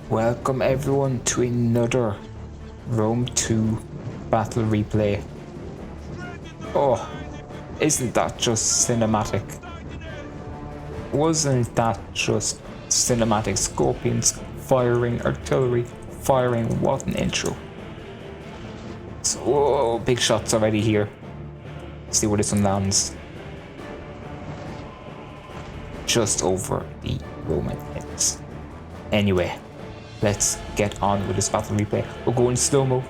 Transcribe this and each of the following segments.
Welcome everyone to another Rome 2 battle replay. Oh, isn't that just cinematic? Wasn't that just cinematic? Scorpions firing, artillery firing, what an intro. So, whoa, big shots already here. Let's see where this one lands. Just over the Roman heads. Anyway, let's get on with this battle replay. We'll go in slow-mo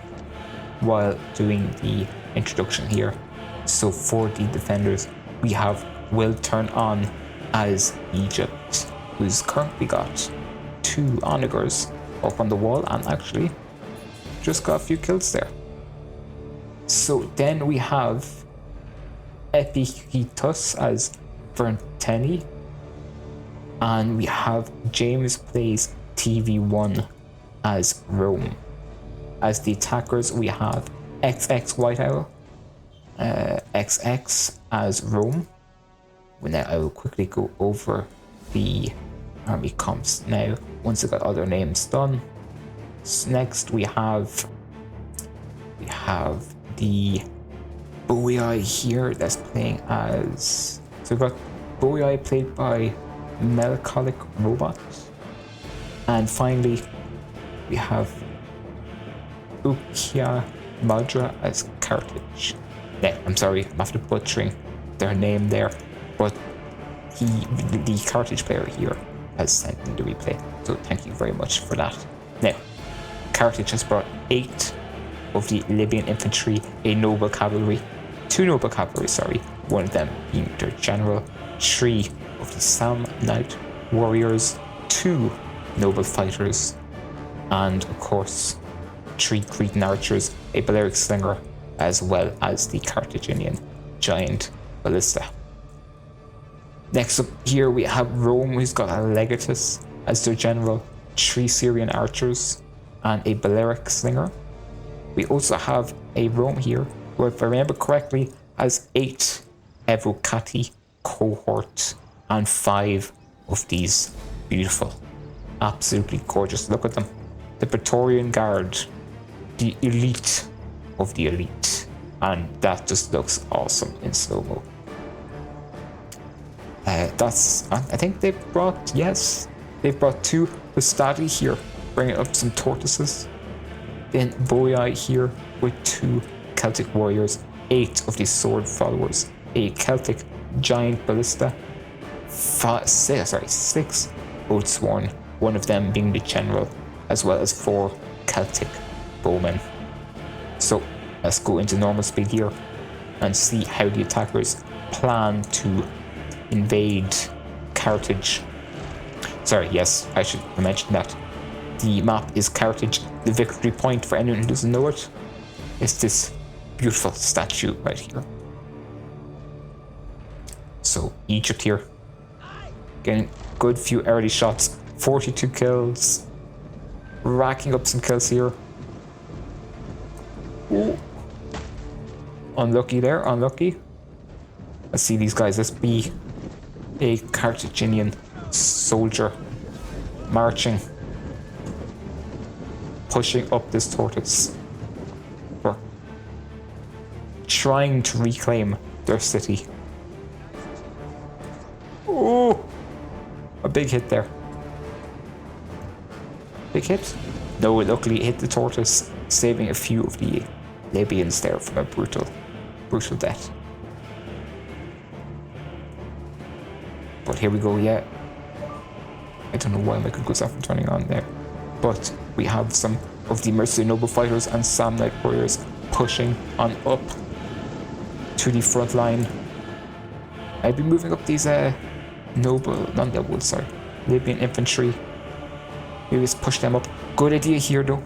while doing the introduction here. So for the defenders, we have Will turn on as Egypt, who's currently got 2 onagers up on the wall and actually just got a few kills there. So then we have Epictetus as Verteni, and we have James plays TV1 as Rome. As the attackers, we have XX White Owl, XX as Rome. Well, now I will quickly go over the army comps now once I got all their names done. So next we have the Boii here that's playing as, so we've got Boii played by Melancholic Robot, and finally we have Ukia Madra as Carthage. Yeah, I'm sorry, I'm after butchering their name there, but the Carthage player here has sent in the replay, so thank you very much for that. Now, Carthage has brought 8 of the Libyan infantry, a noble cavalry, 2 noble cavalry, sorry, one of them being their general, 3 of the Samnite warriors, 2 noble fighters, and of course 3 Cretan archers, a Balearic slinger, as well as the Carthaginian giant ballista. Next up here we have Rome, who's got a Legatus as their general, 3 Syrian archers, and a Balearic slinger. We also have a Rome here, who, if I remember correctly, has 8 Evocati cohorts and 5 of these beautiful, absolutely gorgeous, look at them, the Praetorian Guard, the elite of the elite, and that just looks awesome in slow-mo. I think they've brought 2 Bastati here, bringing up some tortoises. Then Boii here with 2 Celtic warriors, 8 of these sword followers, a Celtic giant ballista, 6 Oathsworn, one of them being the general, as well as 4 Celtic bowmen. So let's go into normal speed here and see how the attackers plan to invade Carthage. Sorry, yes, I should mention that. The map is Carthage. The victory point, for anyone who doesn't know it, is this beautiful statue right here. So Egypt here, getting a good few early shots, 42 kills, racking up some kills here. Ooh. Unlucky there, unlucky. Let's see these guys. Let's be a Carthaginian soldier marching, pushing up this tortoise. We're trying to reclaim their city. Oh, a big hit there. Big hit? No, luckily it hit the tortoise, saving a few of the Libyans there from a brutal death. But here we go, yeah. I don't know why my good goes off and turning on there. But we have some of the mercenary noble fighters and Samnite warriors pushing on up to the front line. I'd be moving up these Libyan infantry. Maybe just push them up. Good idea here though.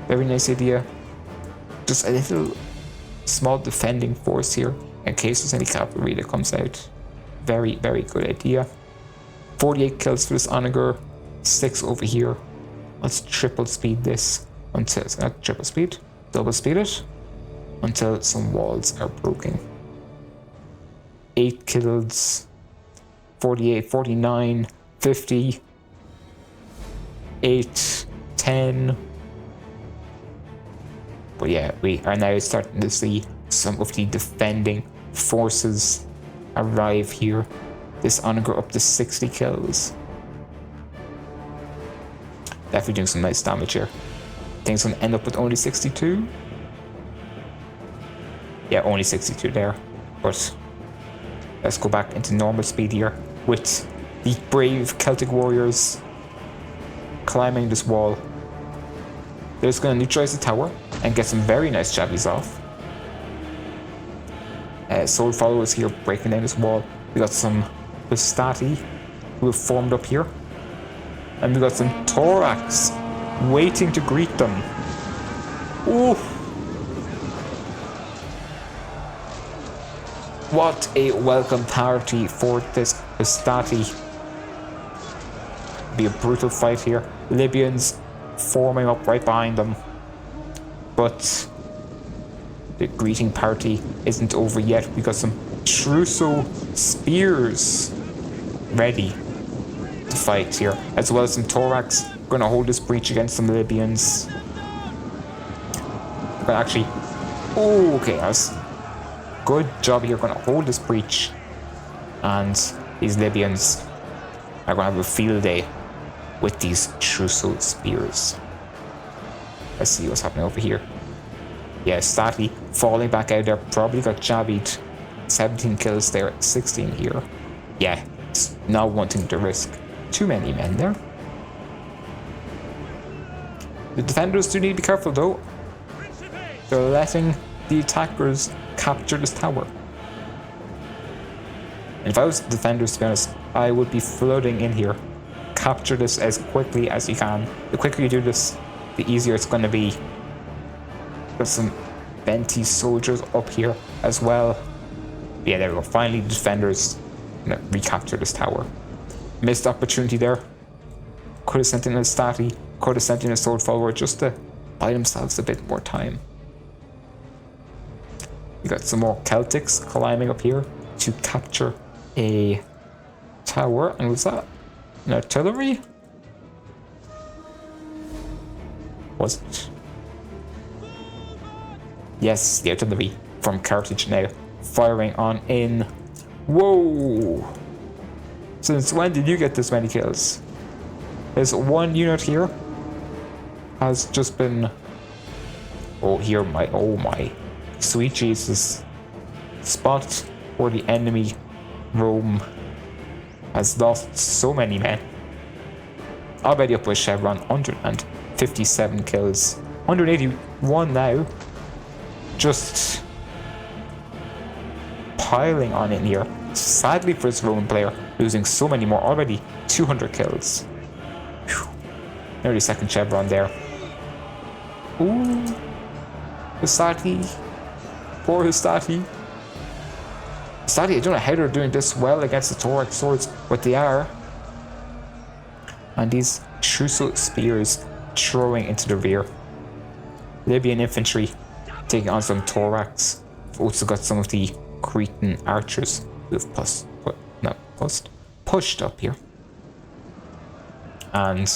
Very nice idea. Just a little small defending force here in case there's any cavalry that comes out. Very, very good idea. 48 kills for this onager, 6 over here. Let's triple speed this until it's not triple speed, double speed it until some walls are broken. 8 kills, 48, 49, 50, 8, 10. But yeah, we are now starting to see some of the defending forces arrive here. This on go up to 60 kills. Definitely doing some nice damage here. I think it's going to end up with only 62. Yeah, only 62 there. But let's go back into normal speed here with the brave Celtic warriors climbing this wall. They're just going to neutralize the tower and get some very nice jabbies off. Sword followers here breaking down this wall. We got some Bastati who have formed up here. And we got some Thorax waiting to greet them. Ooh! What a welcome party for this Bastati. Be a brutal fight here. Libyans forming up right behind them. But the greeting party isn't over yet. We got some Trousseau spears ready to fight here, as well as some Thorax gonna hold this breach against some Libyans. But actually, oh, okay, that's good job here. Gonna hold this breach, and these Libyans are gonna have a field day with these Trousseau spears. Let's see what's happening over here. Yeah, Stati falling back out there, probably got jabbied. 17 kills there, 16 here. Yeah, it's not wanting to risk too many men there. The defenders do need to be careful though. They're letting the attackers capture this tower. And if I was the defenders, to be honest, I would be flooding in here. Capture this as quickly as you can. The quicker you do this, the easier it's going to be. There's some Benti soldiers up here as well. Yeah, there we go. Finally, the defenders gonna recapture this tower. Missed opportunity there. Could have sent in a Stati. Could have sent in a sword follower just to buy themselves a bit more time. We got some more Celtics climbing up here to capture a tower. And what's that? An artillery? Was it? Yes, the artillery from Carthage now firing on in. Whoa! Since when did you get this many kills? There's one unit here. Has just been. Oh, here, oh my. Sweet Jesus. Spot where the enemy Rome has lost so many men. Already up with Chevron, 157 kills. 181 now. Just piling on in here. Sadly for this Roman player, losing so many more already. 200 kills. Whew. Nearly second Chevron there. Ooh. Hustati. Poor Hustati. Hustati, I don't know how they're doing this well against the Thorax swords, but they are. And these Trousseau spears throwing into the rear. Libyan infantry taking on some Thorax. We've also got some of the Cretan archers who have pushed up here. And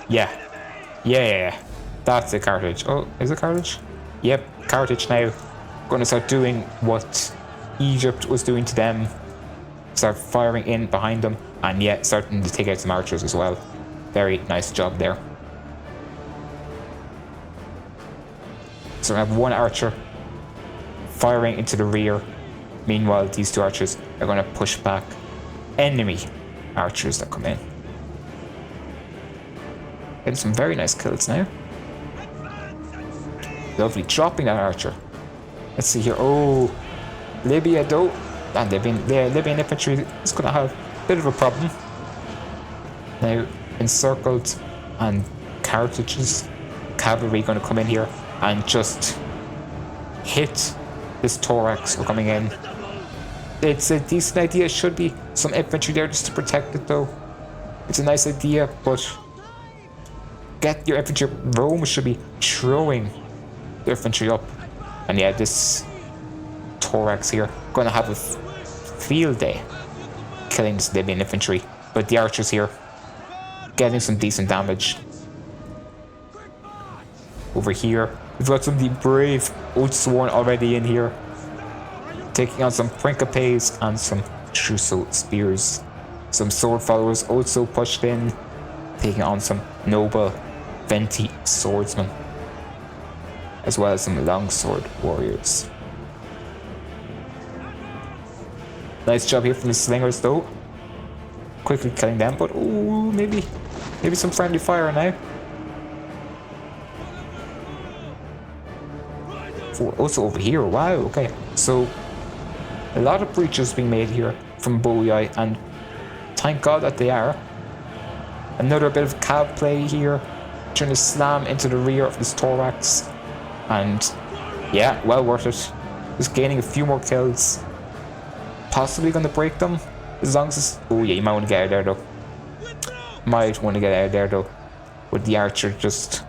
yeah, that's the Carthage. Oh, is it Carthage? Yep, Carthage now going to start doing what Egypt was doing to them. Start firing in behind them, and yet starting to take out some archers as well. Very nice job there. So we have one archer firing into the rear. Meanwhile, these two archers are going to push back enemy archers that come in. Getting some very nice kills now. Lovely, dropping that archer. Let's see here. Oh, Libya though. And Libyan infantry is going to have a bit of a problem. Now encircled, and Carthage's cavalry going to come in here and just hit this Thorax who are coming in. It's a decent idea. Should be some infantry there just to protect it though. It's a nice idea, but get your infantry. Rome should be throwing their infantry up. And yeah, this Thorax here gonna have a field day killing this Libyan infantry. But the archers here getting some decent damage. Over here, we've got some of the brave Oathsworn already in here, taking on some Principes and some Trousseau Spears. Some Sword Followers also pushed in, taking on some noble Venti Swordsmen, as well as some Longsword Warriors. Nice job here from the Slingers though, quickly killing them, but ooh, maybe some friendly fire now. Also over here, wow, okay. So, a lot of breaches being made here from Bowie, and thank God that they are. Another bit of cav play here, trying to slam into the rear of this thorax. And yeah, well worth it. Just gaining a few more kills. Possibly going to break them, as long as it's... Oh yeah, you might want to get out of there though. Might want to get out of there though. With the archer just...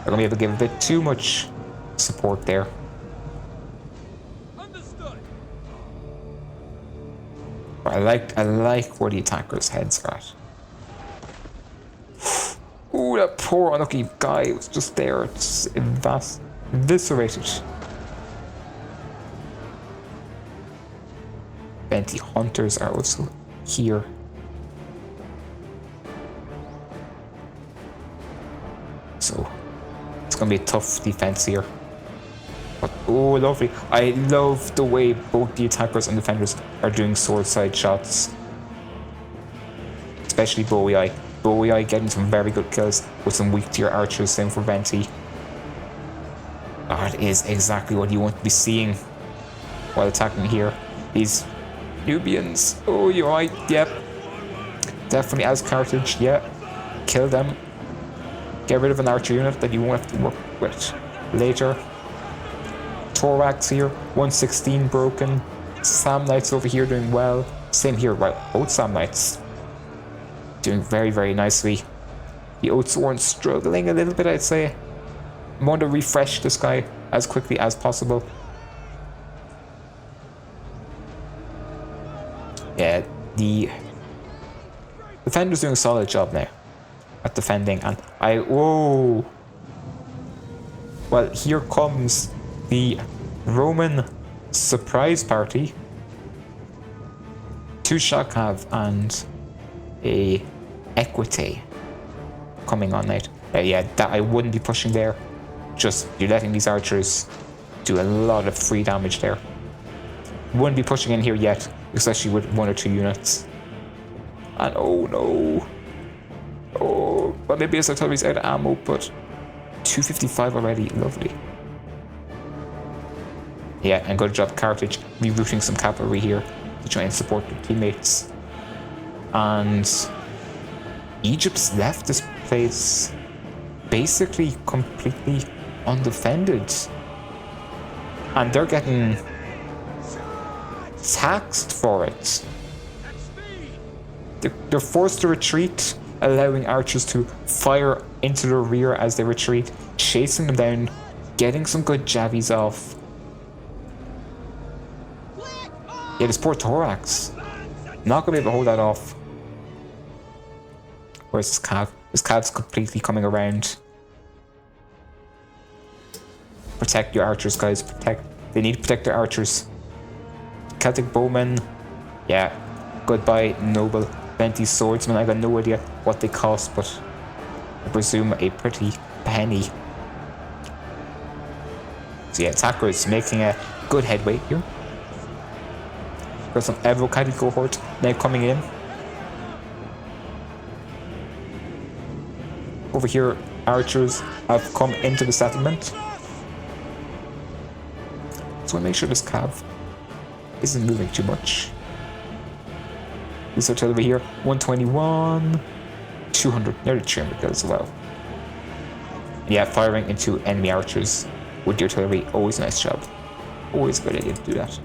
They're going to be able to give a bit too much support there. But I like where the attacker's heads are at. Ooh, that poor unlucky guy was just there. It's eviscerated. Bounty hunters are also here. So it's gonna be a tough defense here. But oh, lovely! I love the way both the attackers and defenders are doing sword side shots. Especially Bowie. Bowie getting some very good kills with some weak tier archers. Same for Venti. That is exactly what you want to be seeing while attacking here. These Nubians. Oh, you're right. Yep. Definitely as Carthage. Yeah. Kill them. Get rid of an archer unit that you won't have to work with later. Thorax here. 116 broken. Sam Knights over here doing well. Same here. Right. Both Sam Knights doing very, very nicely. The Oathsworn struggling a little bit, I'd say. I want to refresh this guy as quickly as possible. Yeah, the defender's doing a solid job now at defending, and whoa! Well, here comes the Roman surprise party. 2 shock cav and a equity coming on now. Yeah, that I wouldn't be pushing there. Just you're letting these archers do a lot of free damage there. Wouldn't be pushing in here yet, especially with 1 or 2 units. And oh no. Oh, well maybe it's like he's out of ammo, but 255 already, lovely. Yeah, and good job Carthage rerouting some cavalry here to try and support their teammates. And Egypt's left this place basically completely undefended. And they're getting taxed for it. They're forced to retreat, allowing archers to fire into the rear as they retreat, chasing them down, getting some good jabbies off. Yeah, this poor Thorax. Not gonna be able to hold that off. Where's this cav? This cav's completely coming around. Protect your archers, guys. They need to protect their archers. Celtic bowmen. Yeah. Goodbye, noble Venti swordsmen. I got no idea what they cost, but I presume a pretty penny. So yeah, attackers making a good headway here. Got some Evocati cohort now coming in. Over here, archers have come into the settlement. So I make sure this cav isn't moving too much. This artillery here, 121, 200, nearly 300 kills as well. Yeah, firing into enemy archers with your artillery, always a nice job. Always a good idea to do that.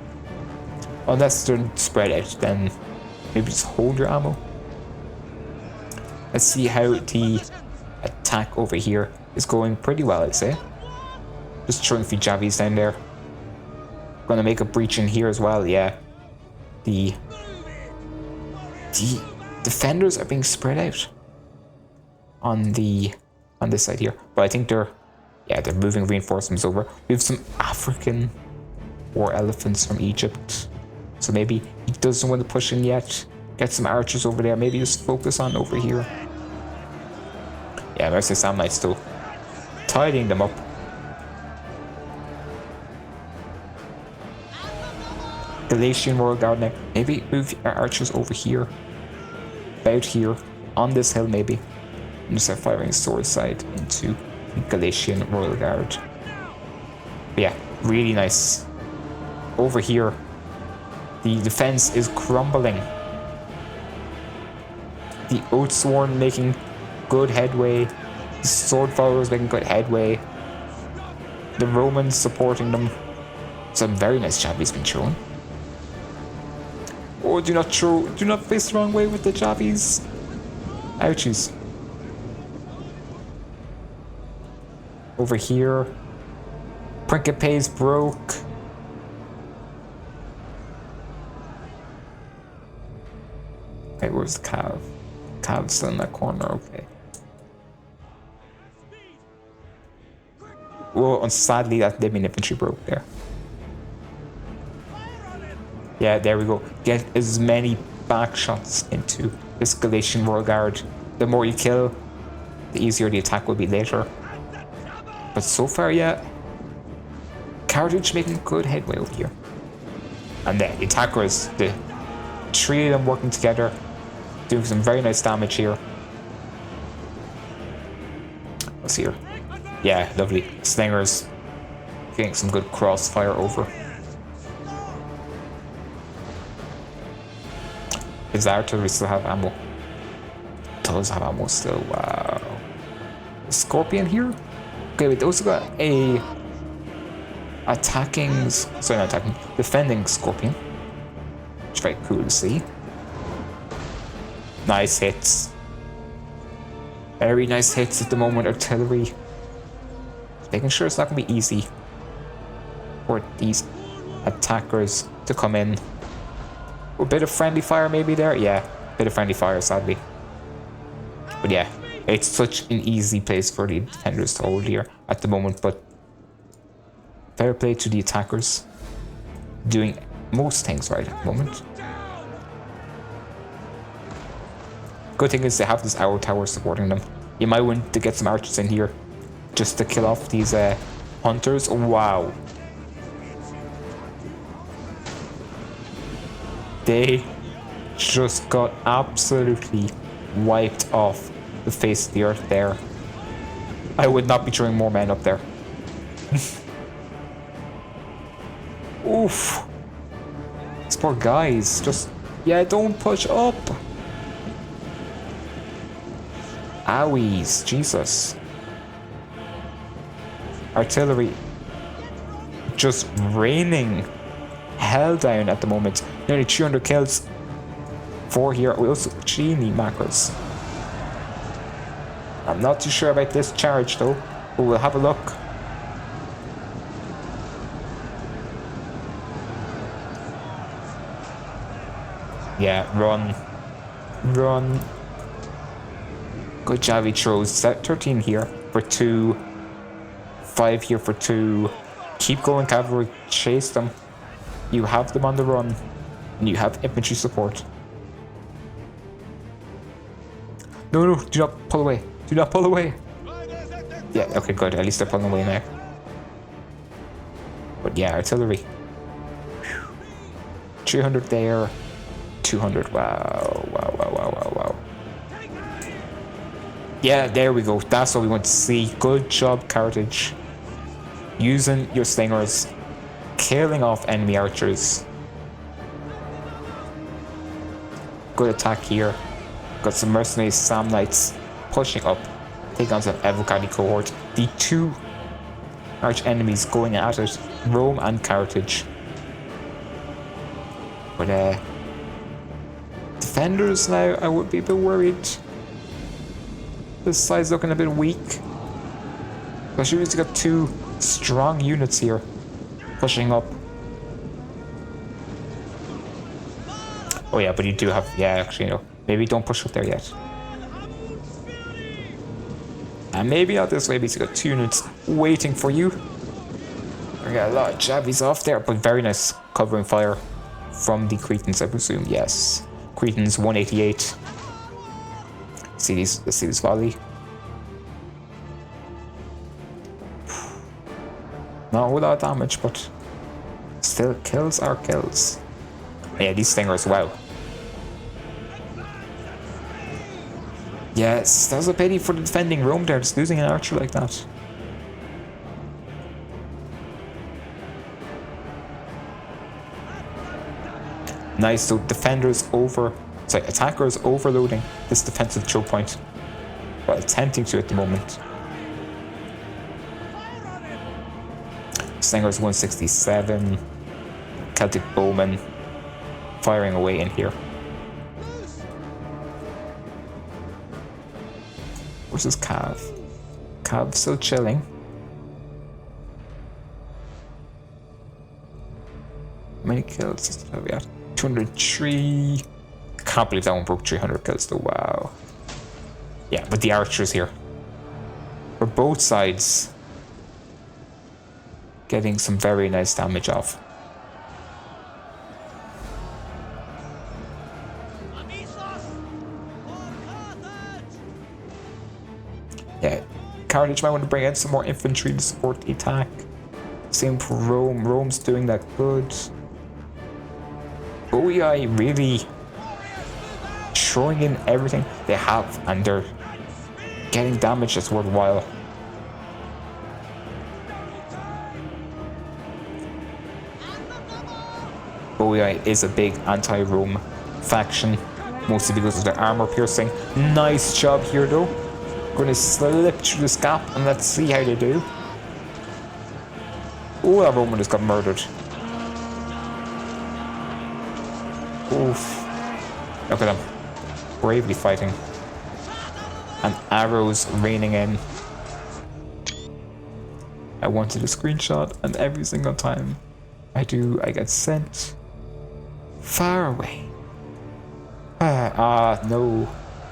Unless they're spread out, then maybe just hold your ammo. Let's see how the attack over here is going. Pretty well, I'd say. Just throwing a few jabbies down there. Gonna make a breach in here as well, yeah. The defenders are being spread out on the on this side here. But I think they're moving reinforcements over. We have some African war elephants from Egypt. So maybe he doesn't want to push in yet. Get some archers over there. Maybe just focus on over here. Yeah, Mercy Samnites still tidying them up. Galatian Royal Guard now. Maybe move our archers over here. About here. On this hill maybe. And just start firing sword side into Galatian Royal Guard. But yeah, really nice. Over here, the defense is crumbling. The Oathsworn making good headway. The sword followers making good headway. The Romans supporting them. Some very nice jabbies been shown. Oh, do not face the wrong way with the jabbies. Ouchies. Over here, Principe's broke. Okay, where's the Cav? Cav's still in that corner, okay. Well, and sadly that Libyan infantry broke there. Yeah, there we go. Get as many back shots into this Galatian Royal Guard. The more you kill, the easier the attack will be later. But so far, yeah, Carthage making good headway over here. And the attackers, the three of them working together, doing some very nice damage here. What's here? Yeah, lovely. Slingers getting some good crossfire over. Does the artillery still have ammo? Does have ammo still, wow. Scorpion here? Okay, we also got a defending Scorpion. Which is very cool to see. Nice hits. Very nice hits at the moment, artillery. Just making sure it's not going to be easy for these attackers to come in. A bit of friendly fire maybe there? Yeah, a bit of friendly fire, sadly. But yeah, it's such an easy place for the defenders to hold here at the moment, but fair play to the attackers. Doing most things right at the moment. Good thing is they have this hour tower supporting them. You might want to get some archers in here just to kill off these hunters. Oh, wow. They just got absolutely wiped off the face of the earth there. I would not be throwing more men up there. Oof. These poor guys just... Yeah, don't push up. Owies. Jesus. Artillery just raining hell down at the moment. Nearly 300 kills. 4 here. We also genie macros. I'm not too sure about this charge though, but we'll have a look. Yeah, run. Run. Good job, he throws. 13 here for 2. 5 here for 2. Keep going, cavalry. Chase them. You have them on the run. And you have infantry support. No, no, do not pull away. Do not pull away. Yeah, okay, good. At least they're pulling away now. But yeah, artillery. 300 there. 200. Wow, wow, wow, wow, wow, wow. Yeah, there we go. That's what we want to see. Good job, Carthage. Using your slingers. Killing off enemy archers. Good attack here. Got some mercenaries, Samnites pushing up. Taking on some Evocati cohort. The 2 arch enemies going at it. Rome and Carthage. But defenders now, I would be a bit worried. This side's looking a bit weak. Especially because you got 2 strong units here pushing up. Oh yeah, but you do have, yeah, actually, no. Maybe don't push up there yet. And maybe not this way because you got 2 units waiting for you. We got a lot of jabbies off there, but very nice covering fire from the Cretans, I presume. Yes. Cretans 188. Let's see this volley. Not a whole lot of damage, but still kills are kills. Yeah, these stingers, wow. Yes, that was a pity for the defending Rome there, just losing an archer like that. Nice, so attackers overloading this defensive choke point. Well, attempting to at the moment. Slingers 167. Celtic Bowmen firing away in here. Versus Cav. Cav still chilling. How many kills have we had? 203. Can't believe that one broke 300 kills though. Wow. Yeah, but the archers here. For both sides. Getting some very nice damage off. Yeah, Carthage might want to bring in some more infantry to support the attack. Same for Rome. Rome's doing that good. OEI really throwing in everything they have, and they're getting damage that's worthwhile. OEI is a big anti-Rome faction, mostly because of their armor piercing. Nice job here though. Gonna slip through this gap and let's see how they do. Oh, that Roman just got murdered. Oof. Look at them. Bravely fighting. And arrows raining in. I wanted a screenshot, and every single time I do, I get sent far away. No.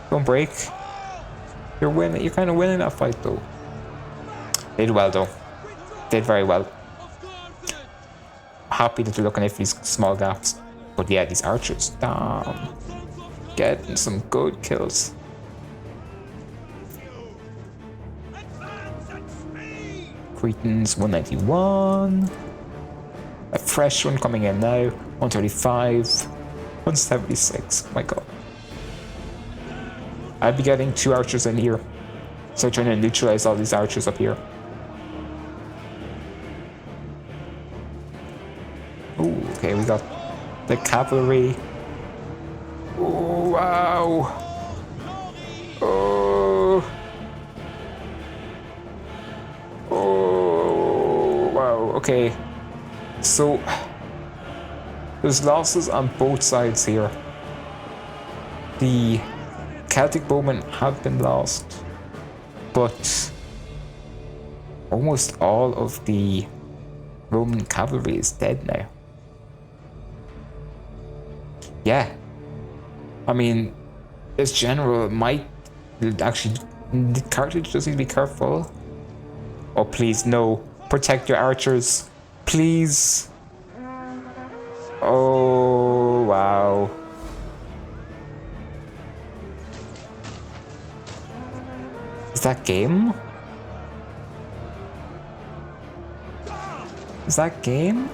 Don't break. You're winning. You're kind of winning that fight, though. Did well, though. Did very well. Happy that they're looking at these small gaps. But yeah, these archers, damn. Getting some good kills. Cretans 191. A fresh one coming in now. 135. 176. My god. I'd be getting 2 archers in here. So trying to neutralize all these archers up here. Oh, okay, we got the cavalry. Oh, wow. Oh. Oh, wow, okay. So, there's losses on both sides here. The Celtic bowmen have been lost, but almost all of the Roman cavalry is dead now. Yeah, I mean, this general might actually. Carthage does need to be careful. Oh, please, no. Protect your archers. Please. Oh, wow. Is that game? Is that game?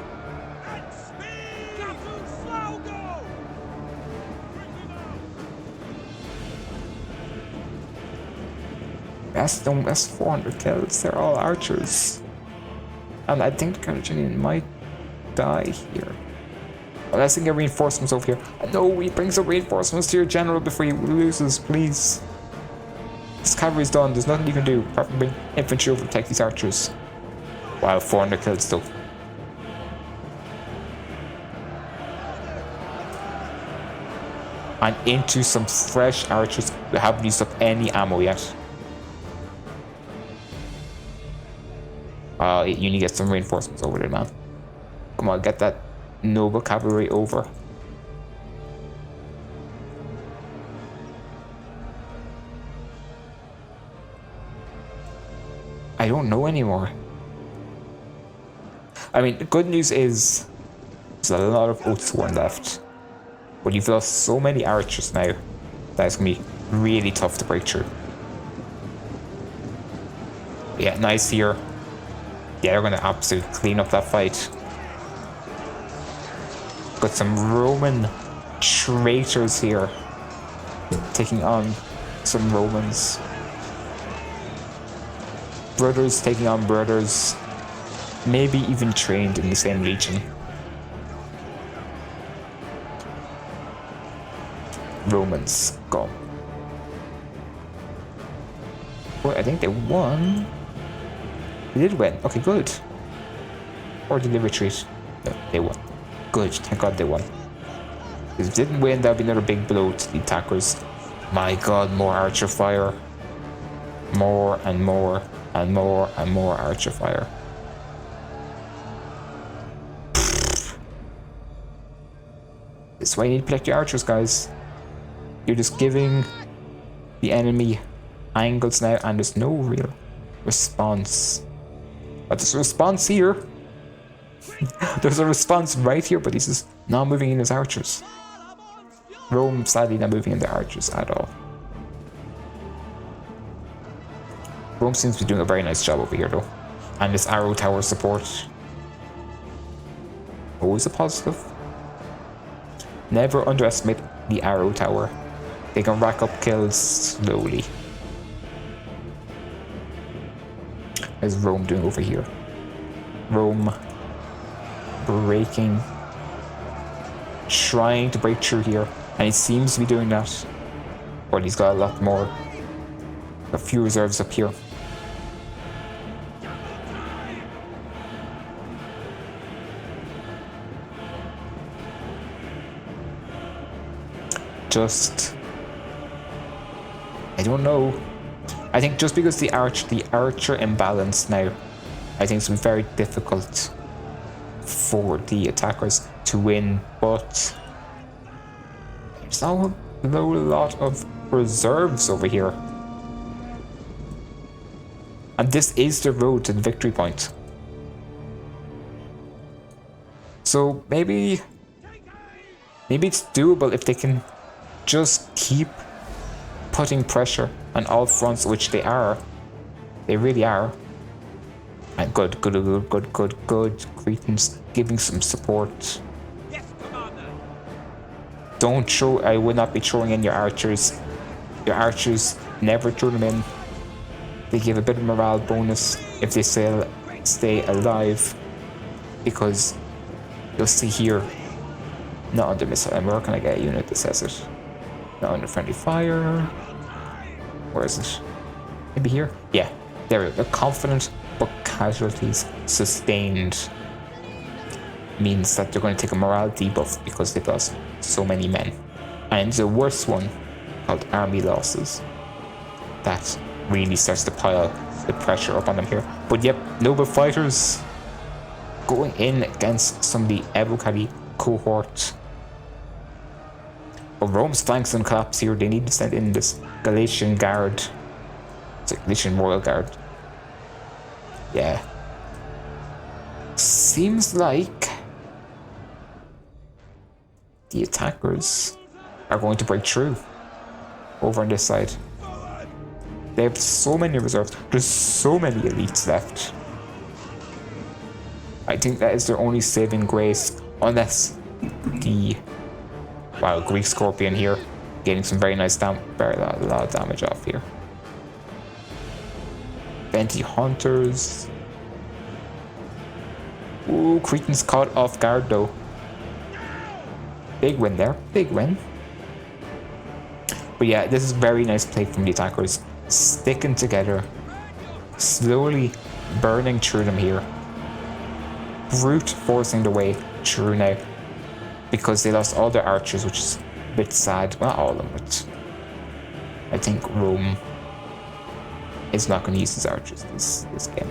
That's 400 kills. They're all archers. And I think the Carthaginian might die here. Well, let's get reinforcements over here. No, he brings up reinforcements to your general before he loses, please. This cavalry's done. There's nothing you can do apart from bring infantry over to protect these archers. Wow, 400 kills still. And into some fresh archers that haven't used up any ammo yet. You need to get some reinforcements over there, man. Come on, get that noble cavalry over. I don't know anymore. I mean, the good news is there's a lot of Oathsworn left. But you've lost so many archers now that it's going to be really tough to break through. Yeah, nice here. Yeah, they're going to absolutely clean up that fight. Got some Roman traitors here taking on some Romans. Brothers taking on brothers. Maybe even trained in the same legion. Romans, go. Well, I think they won. They did win. Okay, good. Or did they retreat? No, they won. Good, thank God they won. If they didn't win, that would be another big blow to the attackers. My God, more archer fire. More and more and more and more archer fire. This is why you need to protect your archers, guys. You're just giving the enemy angles now, and there's no real response. But there's a response here. There's a response right here, but he's just not moving in his archers. Rome, sadly, not moving in their archers at all. Rome seems to be doing a very nice job over here, though. And this arrow tower support. Always a positive. Never underestimate the arrow tower. They can rack up kills slowly. How's Rome doing over here? Rome breaking. Trying to break through here. And he seems to be doing that. But he's got a lot more. A few reserves up here. I don't know. I think just because the archer imbalance now, I think it's been very difficult for the attackers to win, but there's now a lot of reserves over here. And this is the road to the victory point. So maybe it's doable if they can just keep putting pressure on all fronts, which they are. They really are. And good. Cretans giving some support. Yes, Commander. Don't throw. I would not be throwing in your archers. Your archers, never throw them in. They give a bit of morale bonus if they stay alive. Because you'll see here, not under missile. And where can I get a unit that says it? Not under friendly fire. Where is it? Maybe here? Yeah, there we go. They're confident, but casualties sustained means that they're going to take a morale debuff because they've lost so many men. And the worst one, called army losses, that really starts to pile the pressure up on them here. But yep, noble fighters going in against some of the Evocati cohort. But Rome's flanks and collapse here. They need to send in this Galatian guard. It's a Galatian royal guard. Yeah. Seems like the attackers are going to break through over on this side. They have so many reserves. There's so many elites left. I think that is their only saving grace, unless the Greek Scorpion here getting some very nice a lot of damage off here. Bounty Hunters. Ooh, Cretans caught off guard though. Big win there, big win. But yeah, this is very nice play from the attackers. Sticking together, slowly burning through them here. Brute forcing the way through now. Because they lost all their archers, which is a bit sad. Well, not all of them, but I think Rome is not going to use his archers this game.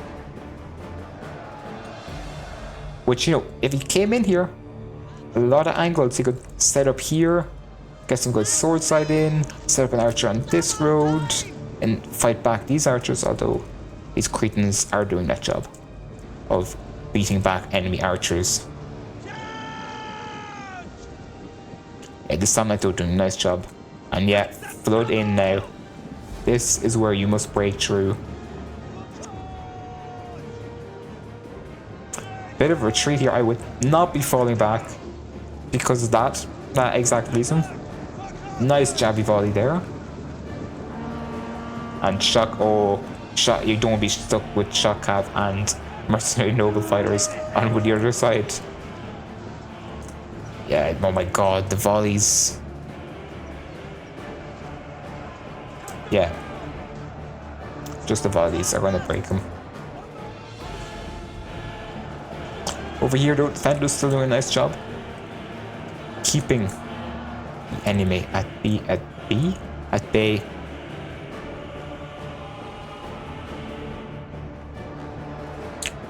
Which, you know, if he came in here, a lot of angles. He could set up here, get some good sword side in, set up an archer on this road, and fight back these archers, although These Cretans are doing that job of beating back enemy archers. Yeah, this time they're doing a nice job. And yeah, flood in now. This is where you must break through. Bit of retreat here. I would not be falling back because of that exact reason. Nice jabby volley there. And shock. You don't want to be stuck with shock cav and mercenary noble fighters on the other side. Yeah, oh my god, the volleys. Yeah. Just the volleys are going to break him. Over here though, Defender's still doing a nice job. Keeping the enemy at bay.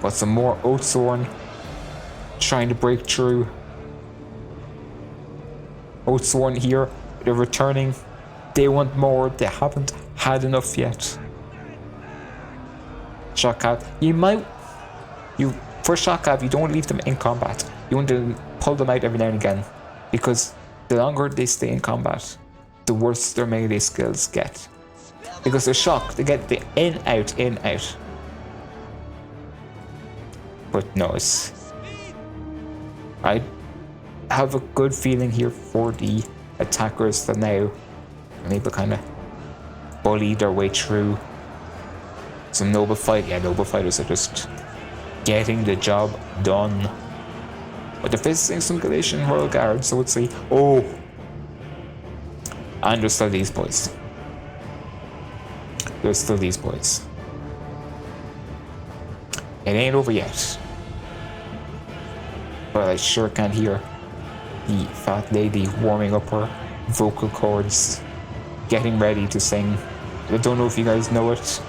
Got some more Oathsworn trying to break through. Oathsworn here, they're returning. They want more, they haven't had enough yet. Shock cav, for shock cav, you don't leave them in combat. You want to pull them out every now and again, because the longer they stay in combat, the worse their melee skills get. Because they're shocked, they get the in out. But no, I have a good feeling here for the attackers that now are able to kind of bully their way through. Some noble fighters are just getting the job done. But they're facing some Galatian Royal Guard, so let's see. Oh! And there's still these boys. It ain't over yet. But I sure can hear the fat lady warming up her vocal cords, getting ready to sing. I don't know if you guys know it,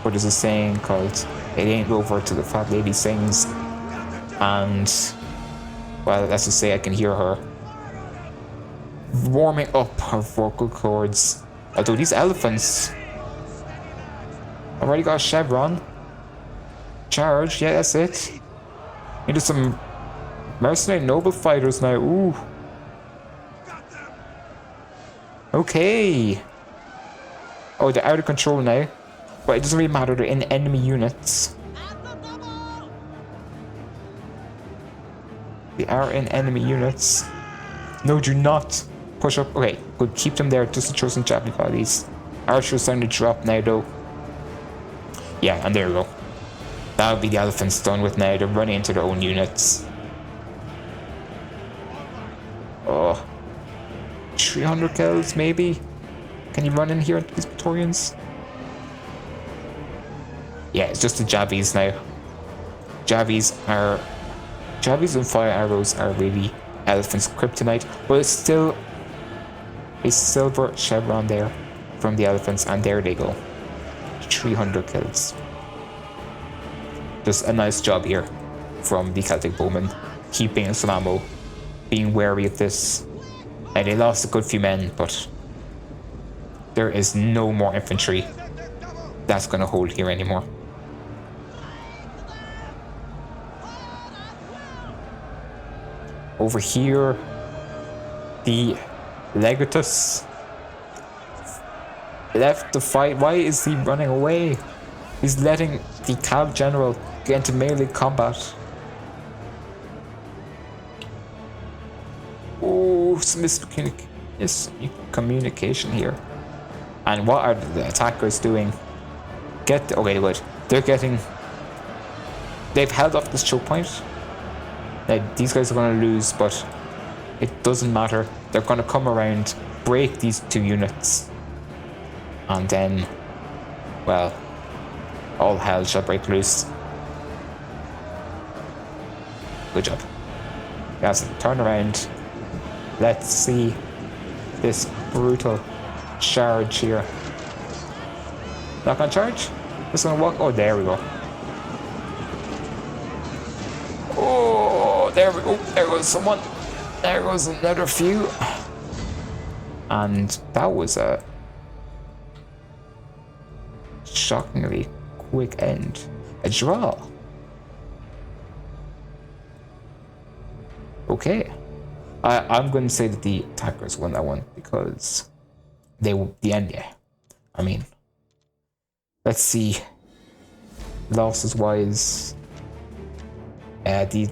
but there's a saying called "It ain't over till the fat lady sings." And, well, let's just say I can hear her warming up her vocal cords. Although these elephants already got a chevron. Charge, yeah, that's it. Into some mercenary noble fighters now. Ooh. Okay. Oh, they're out of control now. But it doesn't really matter, they're in enemy units. They are in enemy units. No, do not push up. Okay, good. Keep them there just to throw some javelin volleys. Archers starting to drop now, though. Yeah, and there we go. That'll be the elephants done with now. They're running into their own units. Oh. 300 kills, maybe? Can you run in here at these Praetorians? Yeah, it's just the Javies now. Javies and fire arrows are really elephants' kryptonite, but it's still a silver chevron there from the elephants, and there they go. 300 kills. Just a nice job here from the Celtic bowmen, keeping some ammo, being wary of this. And they lost a good few men, but there is no more infantry that's going to hold here anymore. Over here, the Legatus left the fight. Why is he running away? He's letting the Cav General get into melee combat. Oh, some miscommunication here. And what are the attackers doing? Okay, wait. They've held off this choke point. Now, these guys are going to lose, but it doesn't matter. They're going to come around, break these two units, and then, well, all hell shall break loose. Good job. Guys, turn around. Let's see this brutal charge here. Not gonna charge? Just gonna walk. Oh, there we go. Oh, there we go. There goes someone. There goes another few. And that was a shockingly quick end. A draw. Okay. I'm going to say that the attackers won that one because the end, yeah. I mean, let's see. Losses wise, the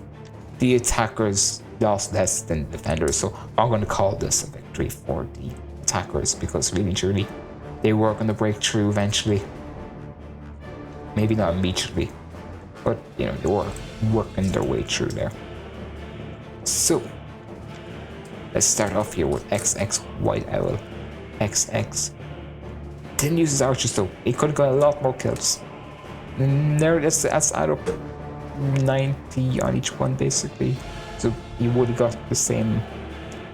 attackers lost less than the defenders, so I'm going to call this a victory for the attackers because really, truly, they were going to break through eventually. Maybe not immediately, but you know, they were working their way through there. So let's start off here with XX White Owl. XX didn't use his archers though. He could have got a lot more kills. There, let's add up 90 on each one basically. So he would have got the same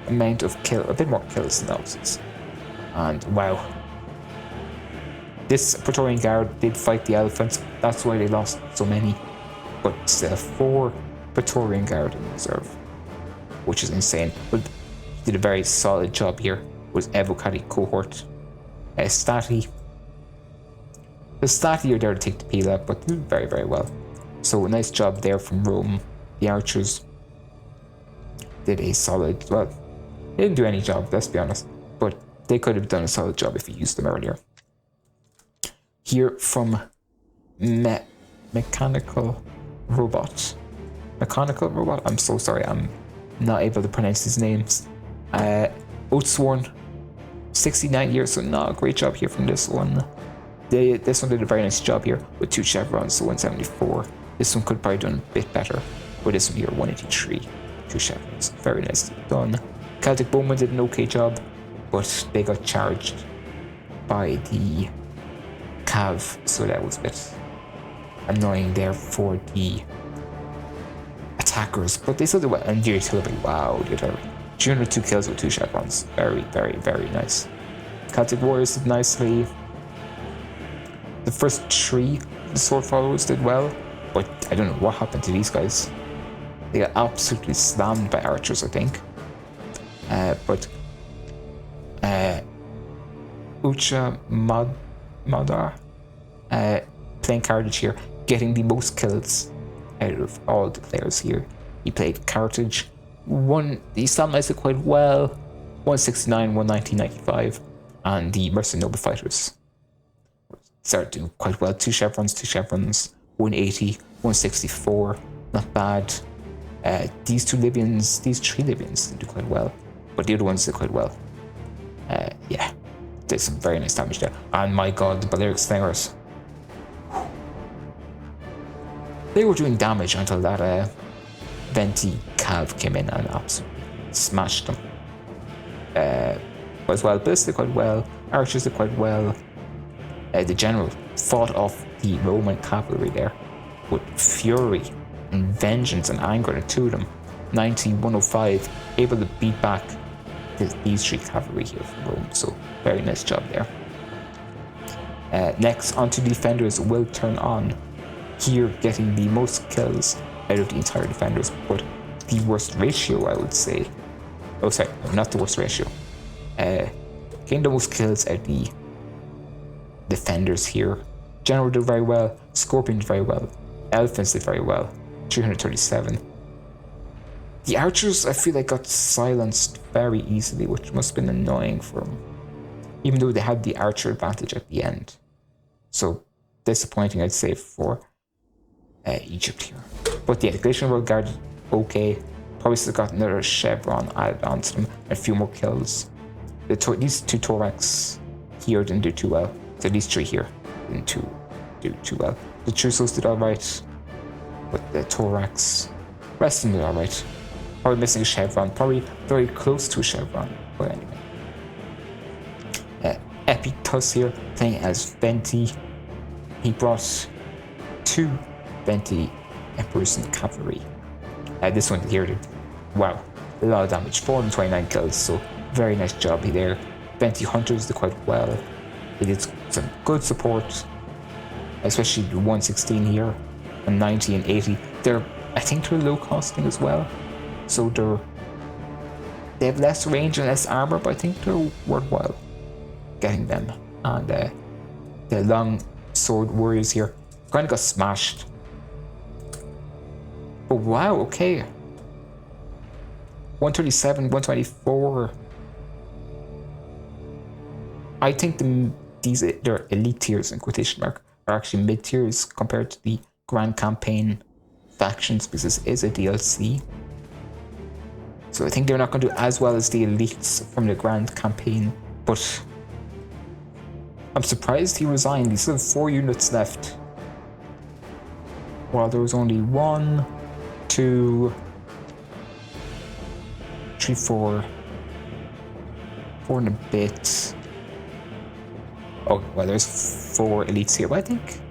amount of kill, a bit more kills than those. And wow, this Praetorian Guard did fight the elephants. That's why they lost so many. But still, 4 Praetorian Guard in reserve, which is insane. But he did a very solid job here with Evocati cohort. Stati. The Stati are there to take the Pila, but did very, very well. So a nice job there from Rome. The archers did a solid, well, they didn't do any job, let's be honest, but they could have done a solid job if you used them earlier. Here from Mechanical Robot. I'm so sorry, I'm not able to pronounce his names. Oathsworn, 69 years, so not a great job here from this one. This one did a very nice job here with 2 chevrons, so 174. This one could probably done a bit better, but this one here, 183, 2 chevrons. Very nicely done. Celtic Bowman did an okay job, but they got charged by the Cav, so that was a bit annoying there for the attackers, but they still did well. And the artillery, wow, they did 302 kills with 2 chevrons. Very, very, very nice. Celtic Warriors did nicely. The first 3 of the Sword Followers did well, but I don't know what happened to these guys. They got absolutely slammed by archers, I think. Ucha Madar, playing Carthage here, getting the most kills out of all the players here. He played Carthage. He slammed it quite well. 169, 190, 95, and the Mercenary Noble Fighters started doing quite well. 2 chevrons, 180, 164, not bad. These 3 Libyans didn't do quite well, but the other ones did quite well. Yeah, did some very nice damage there. And my god, the Balearic Slingers. They were doing damage until that Venti Cav came in and absolutely smashed them. As well, Bliss did quite well, archers did quite well. The general fought off the Roman cavalry there with fury and vengeance and anger, the 2 of them. 90, 105, able to beat back these 3 cavalry here from Rome, so very nice job there. Next, onto defenders will turn on. Here, getting the most kills out of the entire defenders, but the worst ratio, I would say. Oh, sorry, not the worst ratio. Getting the most kills out of the defenders here. General did very well, Scorpion did very well, Elephants did very well, 337. The archers, I feel like, got silenced very easily, which must have been annoying for them, even though they had the archer advantage at the end. So disappointing, I'd say, for Egypt here. But yeah, the Galatian Royal Guard, okay. Probably still got another chevron added onto them, and a few more kills. These 2 thorax here didn't do too well. So these 3 here didn't do too well. The Trusos did alright, but the thorax, rest of them did alright. Probably missing a chevron, probably very close to a chevron, but anyway. Epictus here, playing as Venti. He brought 2 Venti Emperors and Cavalry. This one here did, wow, a lot of damage, 429 kills, so very nice job there. Venti Hunters did quite well. They did some good support, especially the 116 here, and 90 and 80. I think they're low costing as well, so they have less range and less armor, but I think they're worthwhile getting them. And the long sword warriors here, Kind of got smashed. Oh wow, okay. 137, 124. I think they're elite tiers in quotation mark are actually mid tiers compared to the Grand Campaign factions because this is a DLC. So I think they're not going to do as well as the elites from the Grand Campaign, but I'm surprised he resigned. He still have 4 units left. While there was only 1, 2, 3, 4 and a bit. Oh, well, there's 4 elites here, but I think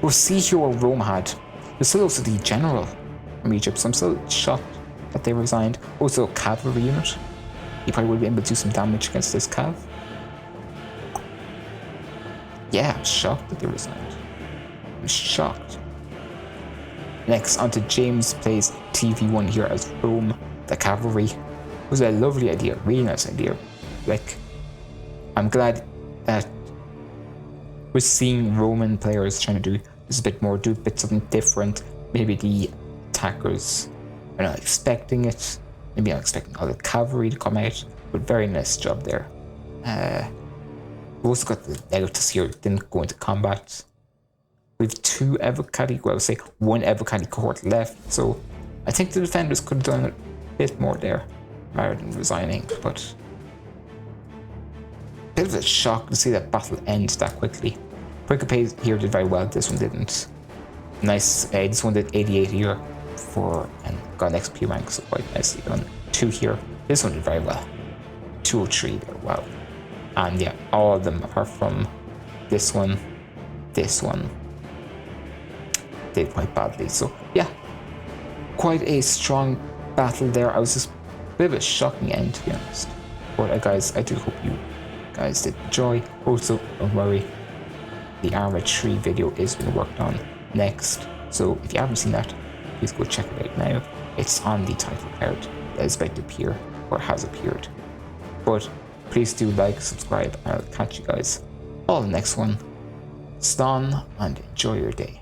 we'll see here what Rome had. There's still also the general from Egypt, so I'm still shocked that they resigned. Also, a cavalry unit. He probably would be able to do some damage against this cav. Yeah, I'm shocked that they resigned. I'm shocked. Next, onto James plays TV1 here as Rome, the cavalry. It was a lovely idea, really nice idea. Like, I'm glad that we're seeing Roman players trying to do this a bit more, do a bit something different. Maybe the attackers are not expecting it. Maybe not expecting all the cavalry to come out, but very nice job there. We also got the Legatus here, didn't go into combat. We have 2 Evocati, well, I would say 1 Evocati cohort left, so I think the defenders could have done a bit more there rather than resigning, but a bit of a shock to see that battle end that quickly. Pericope here did very well, this one didn't. Nice, this one did 88 here and got an XP rank, so quite nicely done. 2 here, this one did very well. 203 there, wow. And yeah, all of them apart from this one, did quite badly. So yeah, quite a strong battle there. I was just a bit of a shocking end, to be honest. But guys, I do hope you guys did enjoy. Also, don't worry, the Arma 3 video is being worked on next. So if you haven't seen that, please go check it out now. It's on the title card that is about to appear, or has appeared. But please do like, subscribe, and I'll catch you guys all in the next one. Stan, and enjoy your day.